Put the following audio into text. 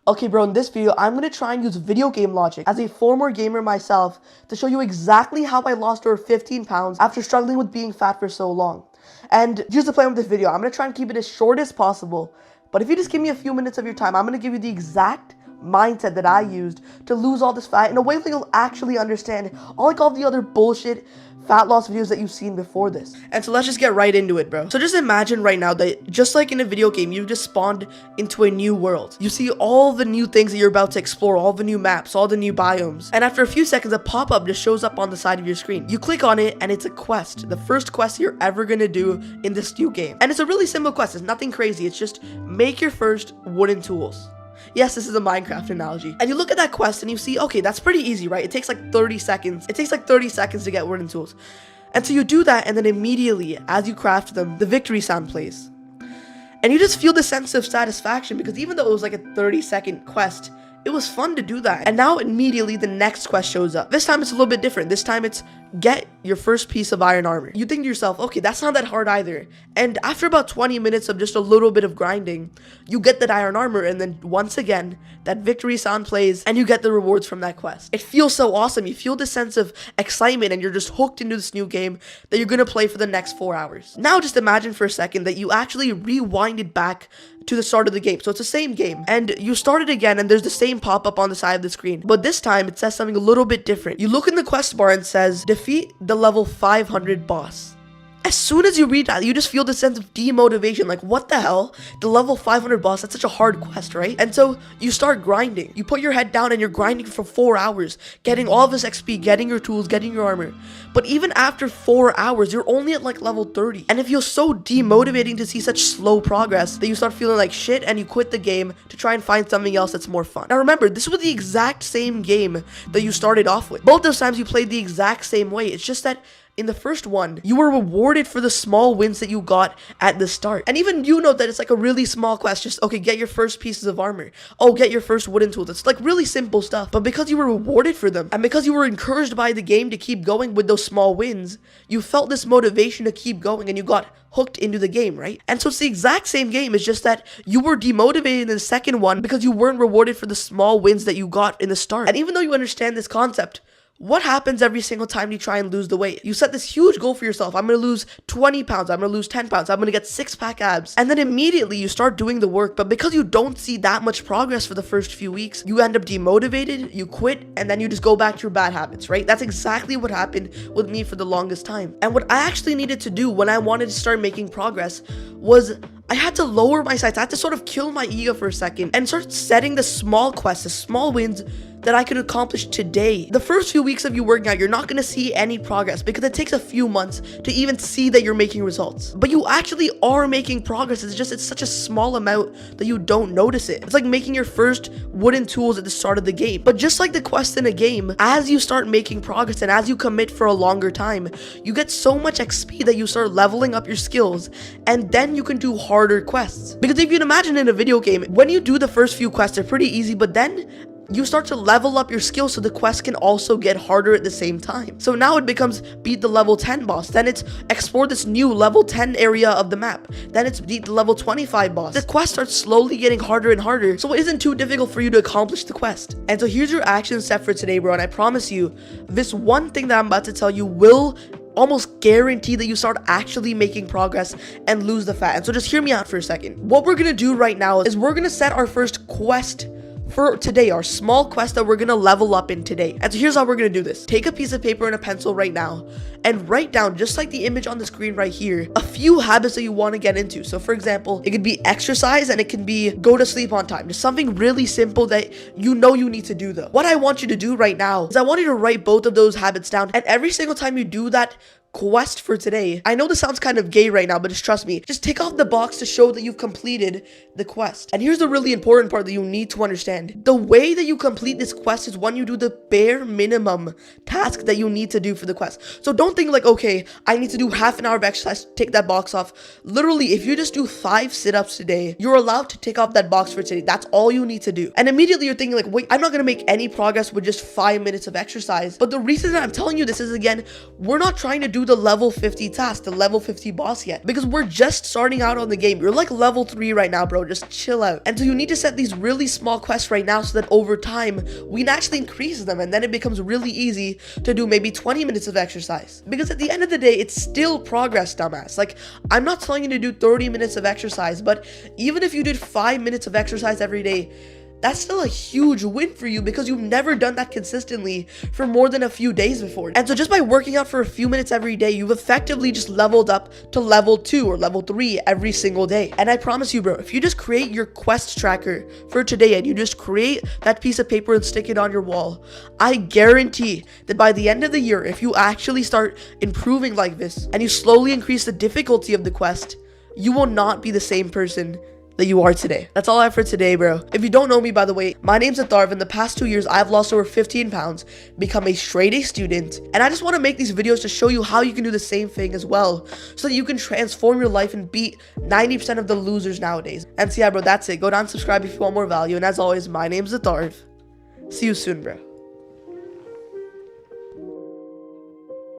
Okay bro, in this video, I'm going to try and use video game logic as a former gamer myself to show you exactly how I lost over 15 pounds after struggling with being fat for so long. And here's the plan with this video. I'm going to try and keep it as short as possible, but if you just give me a few minutes of your time, I'm going to give you the exact mindset that I used to lose all this fat in a way that you'll actually understand, unlike all the other bullshit fat loss videos that you've seen before this. And so let's just get right into it, bro. So just imagine right now that just like in a video game, you've just spawned into a new world. You see all the new things that you're about to explore, all the new maps, all the new biomes. And after a few seconds, a pop-up just shows up on the side of your screen. You click on it and it's a quest. The first quest you're ever gonna do in this new game. And it's a really simple quest. It's nothing crazy. It's just make your first wooden tools. Yes, this is a Minecraft analogy. And you look at that quest and you see, okay, that's pretty easy, right? It takes like 30 seconds. It takes like 30 seconds to get wooden tools. And so you do that, and then immediately, as you craft them, the victory sound plays. And you just feel the sense of satisfaction, because even though it was like a 30-second quest, it was fun to do that. And now immediately the next quest shows up. This time it's a little bit different. This time it's get your first piece of iron armor. You think to yourself, okay, that's not that hard either. And after about 20 minutes of just a little bit of grinding, you get that iron armor, and then once again, that victory sound plays and you get the rewards from that quest. It feels so awesome. You feel this sense of excitement and you're just hooked into this new game that you're gonna play for the next 4 hours. Now just imagine for a second that you actually rewinded back to the start of the game. So it's the same game and you start it again and there's the same pop-up on the side of the screen. But this time it says something a little bit different. You look in the quest bar and it says, defeat the level 500 boss. As soon as you read that, you just feel this sense of demotivation, like what the hell? The level 500 boss, that's such a hard quest, right? And so you start grinding. You put your head down and you're grinding for 4 hours, getting all this XP, getting your tools, getting your armor. But even after 4 hours, you're only at like level 30. And it feels so demotivating to see such slow progress that you start feeling like shit and you quit the game to try and find something else that's more fun. Now remember, this was the exact same game that you started off with. Both those times you played the exact same way. It's just that in the first one, you were rewarded for the small wins that you got at the start. And even you know that it's like a really small quest. Just, okay, get your first pieces of armor. Oh, get your first wooden tools. It's like really simple stuff. But because you were rewarded for them, and because you were encouraged by the game to keep going with those small wins, you felt this motivation to keep going and you got hooked into the game, right? And so it's the exact same game. It's just that you were demotivated in the second one because you weren't rewarded for the small wins that you got in the start. And even though you understand this concept, what happens every single time you try and lose the weight? You set this huge goal for yourself. I'm going to lose 20 pounds. I'm going to lose 10 pounds. I'm going to get 6-pack abs. And then immediately you start doing the work. But because you don't see that much progress for the first few weeks, you end up demotivated, you quit, and then you just go back to your bad habits, right? That's exactly what happened with me for the longest time. And what I actually needed to do when I wanted to start making progress was I had to lower my sights. I had to sort of kill my ego for a second and start setting the small quests, the small wins that I could accomplish today. The first few weeks of you working out, you're not going to see any progress because it takes a few months to even see that you're making results. But you actually are making progress. It's just, it's such a small amount that you don't notice it. It's like making your first wooden tools at the start of the game. But just like the quest in a game, as you start making progress and as you commit for a longer time, you get so much XP that you start leveling up your skills, and then you can do harder quests. Because if you can imagine in a video game, when you do the first few quests, they're pretty easy, but then you start to level up your skills so the quest can also get harder at the same time. So now it becomes beat the level 10 boss, then it's explore this new level 10 area of the map, then it's beat the level 25 boss. The quest starts slowly getting harder and harder, so it isn't too difficult for you to accomplish the quest. And so here's your action step for today, bro, and I promise you, this one thing that I'm about to tell you will almost guarantee that you start actually making progress and lose the fat. And so just hear me out for a second. What we're gonna do right now is we're gonna set our first quest for today, our small quest that we're gonna level up in today. And so here's how we're gonna do this. Take a piece of paper and a pencil right now and write down, just like the image on the screen right here, a few habits that you want to get into. So for example, it could be exercise and it can be go to sleep on time. Just something really simple that you know you need to do though. What I want you to do right now is I want you to write both of those habits down, and every single time you do that quest for today, I know this sounds kind of gay right now, but just trust me, just tick off the box to show that you've completed the quest. And here's the really important part that you need to understand. The way that you complete this quest is when you do the bare minimum task that you need to do for the quest. So don't think like, okay, I need to do half an hour of exercise to tick that box off. Literally, if you just do 5 sit-ups today, you're allowed to tick off that box for today. That's all you need to do. And immediately you're thinking like, wait, I'm not gonna make any progress with just 5 minutes of exercise. But the reason that I'm telling you this is, again, we're not trying to do do the level 50 task, the level 50 boss yet, because we're just starting out on the game. You're like level 3 right now, bro. Just chill out. And so you need to set these really small quests right now so that over time we can actually increase them, and then it becomes really easy to do maybe 20 minutes of exercise. Because at the end of the day, it's still progress, dumbass. Like, I'm not telling you to do 30 minutes of exercise, but even if you did 5 minutes of exercise every day, that's still a huge win for you because you've never done that consistently for more than a few days before. And so just by working out for a few minutes every day, you've effectively just leveled up to level 2 or level 3 every single day. And I promise you, bro, if you just create your quest tracker for today and you just create that piece of paper and stick it on your wall, I guarantee that by the end of the year, if you actually start improving like this and you slowly increase the difficulty of the quest, you will not be the same person that you are today. That's all I have for today, bro. If you don't know me, by the way, my name's Atharv. In the past 2 years, I've lost over 15 pounds, become a straight A student, and I just want to make these videos to show you how you can do the same thing as well, so that you can transform your life and beat 90% of the losers nowadays. And so yeah, bro, that's it. Go down and subscribe if you want more value, and as always, my name's Atharv. See you soon, bro.